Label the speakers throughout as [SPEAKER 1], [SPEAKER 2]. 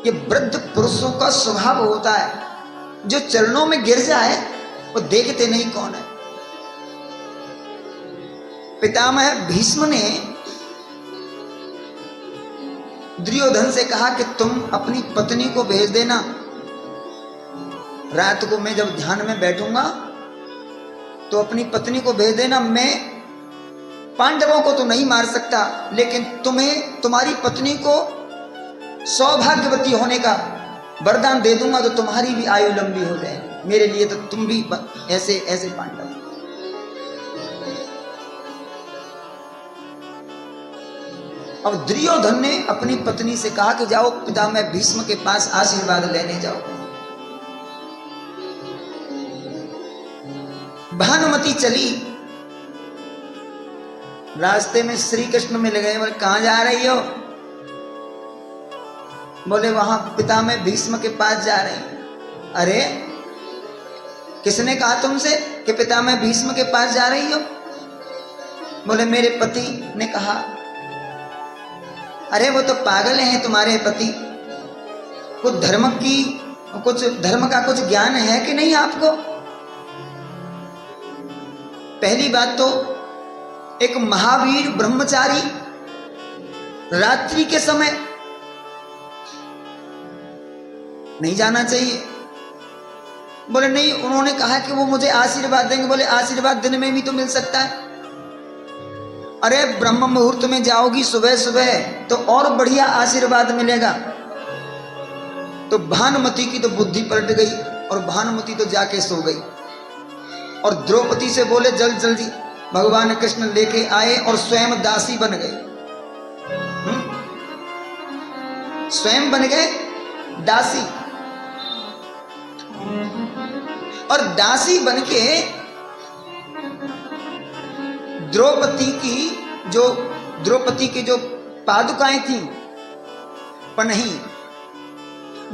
[SPEAKER 1] ये वृद्ध पुरुषों का स्वभाव होता है, जो चरणों में गिर जाए वो देखते नहीं कौन है। पितामह भीष्म ने दुर्योधन से कहा कि तुम अपनी पत्नी को भेज देना, रात को मैं जब ध्यान में बैठूंगा तो अपनी पत्नी को भेज देना। मैं पांडवों को तो नहीं मार सकता, लेकिन तुम्हें तुम्हारी पत्नी को सौभाग्यवती होने का वरदान दे दूंगा, तो तुम्हारी भी आयु लंबी हो जाएगी। मेरे लिए तो तुम भी ऐसे ऐसे पांडव। अब दुर्योधन ने अपनी पत्नी से कहा कि जाओ पितामह भीष्म के पास आशीर्वाद लेने जाओ। भानुमति चली, रास्ते में श्री कृष्ण मिल गए। बोले कहां जा रही हो? बोले वहां पितामह भीष्म के पास जा रहे हैं। अरे किसने कहा तुमसे कि पितामह भीष्म के पास जा रही हो? बोले मेरे पति ने कहा। अरे वो तो पागल हैं तुम्हारे पति, कुछ धर्म का कुछ ज्ञान है कि नहीं आपको? पहली बात तो एक महावीर ब्रह्मचारी रात्रि के समय नहीं जाना चाहिए। बोले नहीं, उन्होंने कहा कि वो मुझे आशीर्वाद देंगे। बोले आशीर्वाद दिन में भी तो मिल सकता है। अरे ब्रह्म मुहूर्त में जाओगी सुबह सुबह तो और बढ़िया आशीर्वाद मिलेगा। तो भानुमति की तो बुद्धि पलट गई और भानुमति तो जाके सो गई। और द्रौपदी से बोले जल्द जल्दी भगवान कृष्ण लेके आए और स्वयं दासी बन गए। स्वयं बन गए दासी। और दासी बनके द्रौपदी की जो पादुकाएं थी पन्ही,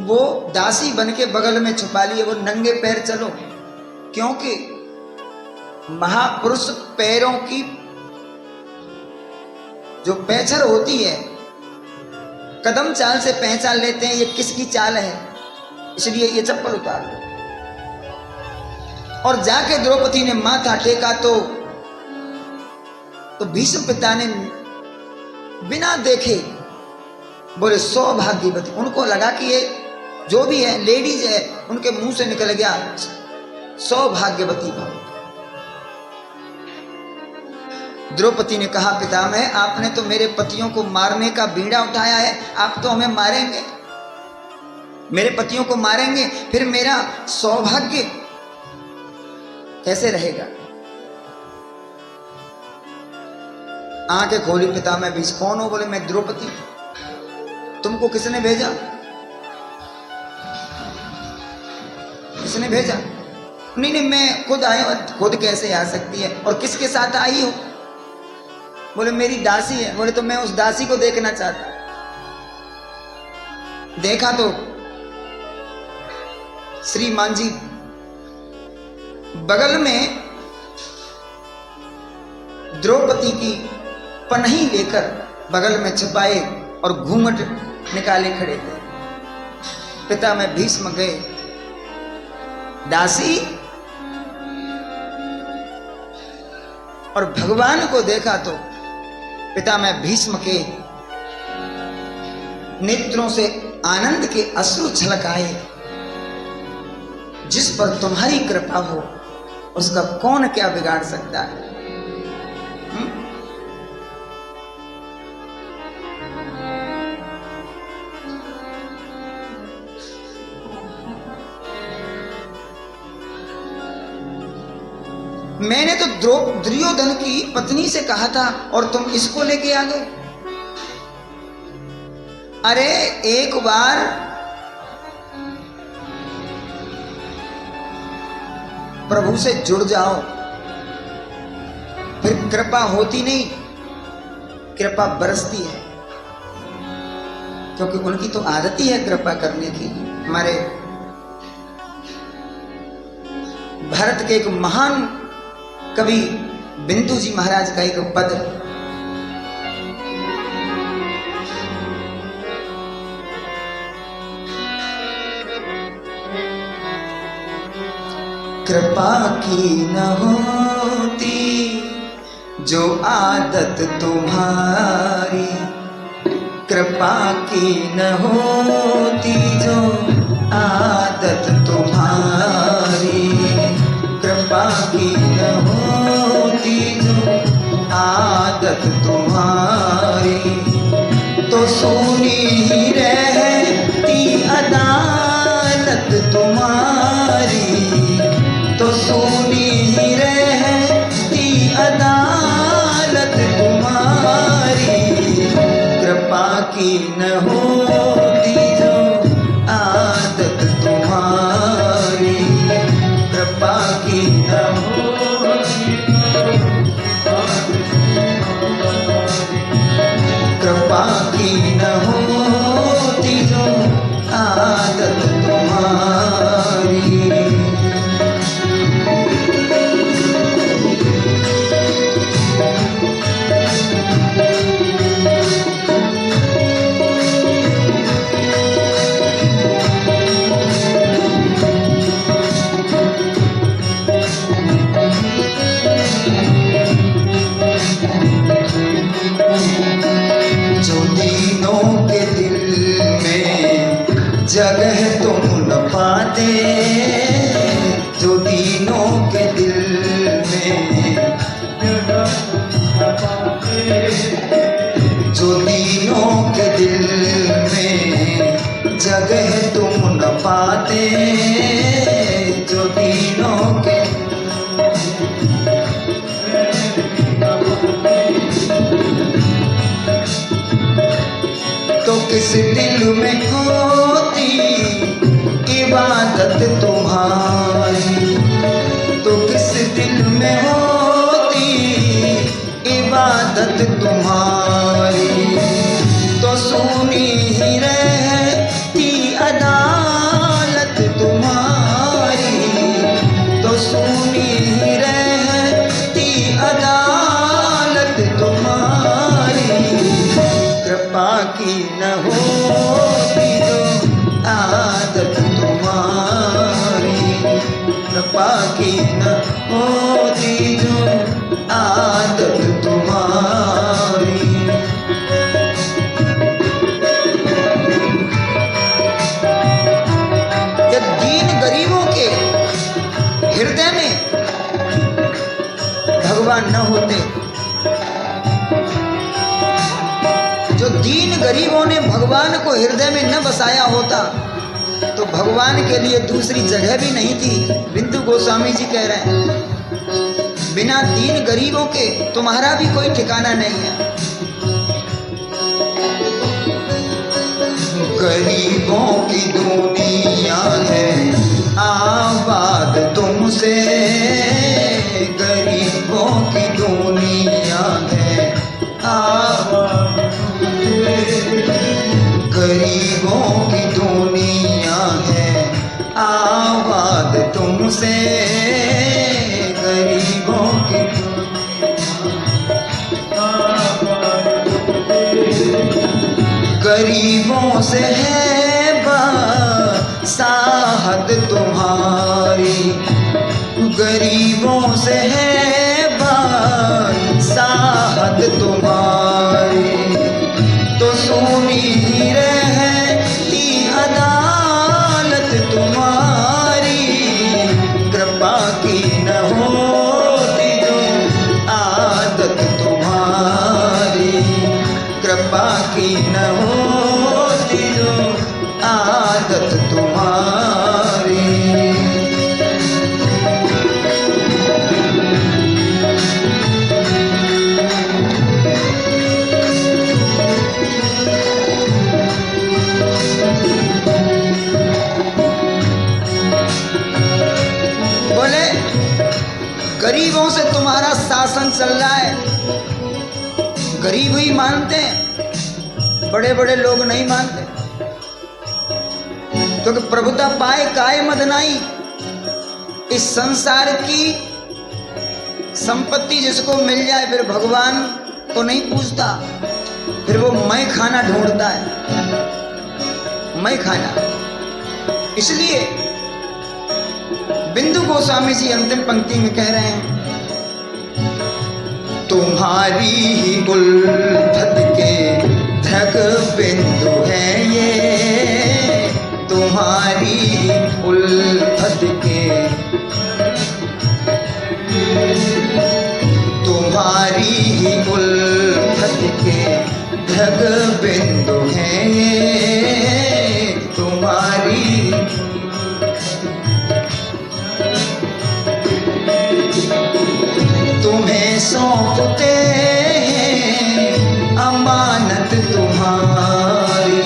[SPEAKER 1] वो दासी बनके बगल में छुपा लिए। वो नंगे पैर चलो, क्योंकि महापुरुष पैरों की जो पैचर होती है, कदम चाल से पहचान लेते हैं ये किसकी चाल है, इसलिए ये चप्पल उतार दो। और जाके द्रौपदी ने माथा टेका तो भीष्म पिता ने बिना देखे बोले सौभाग्यवती। उनको लगा कि ये जो भी है लेडीज है, उनके मुंह से निकल गया सौभाग्यवती भव। द्रौपदी ने कहा पितामह आपने तो मेरे पतियों को मारने का बीड़ा उठाया है, आप तो हमें मारेंगे, मेरे पतियों को मारेंगे, फिर मेरा सौभाग्य कैसे रहेगा? आंखें खोली पितामह भीष्म। कौन हो? बोले मैं द्रौपदी। तुमको किसने भेजा? किसने भेजा? नहीं नहीं मैं खुद आई हूं। खुद कैसे आ सकती है? और किसके साथ आई हो? बोले मेरी दासी है। बोले तो मैं उस दासी को देखना चाहता। देखा तो श्रीमान जी बगल में द्रौपदी की पन्ही लेकर बगल में छुपाए और घूंघट निकाले खड़े थे। पितामह भीष्म गए, दासी और भगवान को देखा तो पितामह भीष्म के नेत्रों से आनंद के अश्रु छलक आए। जिस पर तुम्हारी कृपा हो उसका कौन क्या बिगाड़ सकता है? मैंने तो दुर्योधन की पत्नी से कहा था और तुम इसको लेके आ गए। अरे एक बार प्रभु से जुड़ जाओ, फिर कृपा होती नहीं, कृपा बरसती है, क्योंकि उनकी तो आदत ही है कृपा करने की। हमारे भारत के एक महान कवि बिंदु जी महाराज का एक पद, कृपा की न होती जो आदत तुम्हारी, कृपा की न होती जो आदत तुम्हारी, कृपा की न होती जो आदत तुम्हारी, तो सुनी ही रहती अदालत तुम्हारी, तो सुनी ही रहती अदालत तुम्हारी, कृपा की न होती जो आदत तुम्हारी, कृपा की न होती, कृपा की न होती जो आदत तुम्हारी। जगह तुम न पाते, जो दीनों के दिल में, जो दीनों के दिल में जगह तुम न पाते, जो दीनों के तो किस दिल में होती इबादत तुम्हारी, तो किस दिल में होती इबादत तुम्हारी, तो सुनी ही रहती अदालत तुम्हारी, तो सुनी ही रहती अदालत तुम्हारी, कृपा की न होती जो आदत तुम्हारी, कृपा की न होती जो आदत तुम्हारी। जब दीन गरीबों के हृदय में भगवान न होते, जो दीन गरीबों ने भगवान को हृदय में न बसाया होता तो भगवान के लिए दूसरी जगह भी नहीं थी। बिंदु गोस्वामी जी कह रहे हैं बिना दीन गरीबों के तुम्हारा भी कोई ठिकाना नहीं है। गरीबों की दुनिया है आबाद तुमसे, गरीबों की दुनिया है आबाद, गरीबों की दुनिया है आबाद तुमसे, गरीबों की गरीबों से है साहत तुम्हारी, गरीबों से है साहत तुम्हारी, तो सुनी ही रहती अदालत तुम्हारी, कृपा की न होती जो आदत तुम्हारी, कृपा की न होती जो आदत तुम्हारी। बोले गरीबों से तुम्हारा शासन चल रहा है, गरीब ही मानते हैं, बड़े बड़े लोग नहीं मानते, क्योंकि प्रभुता पाए काय मदनाई, इस संसार की संपत्ति जिसको मिल जाए फिर भगवान को नहीं पूछता, फिर वो मैं खाना ढूंढता है, मैं खाना। इसलिए बिंदु गोस्वामी जी अंतिम पंक्ति में कह रहे हैं, तुम्हारी ही उल्फत के धग बिंदु है ये, तुम्हारी उल्फत के, तुम्हारी ही उल्फत के धग बिंदु है ये, तुम्हारी तुम्हें सौंपते हैं अमानत तुम्हारी,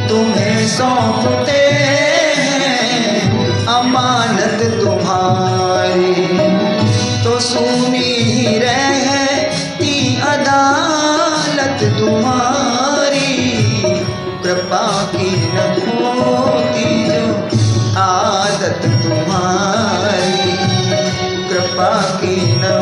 [SPEAKER 1] तुम्हें सौंपते हैं अमानत तुम्हारी, तो सुनी ही रहती अदालत तुम्हारी, कृपा की न होती जो आदत तुम्हारी, कृपा की न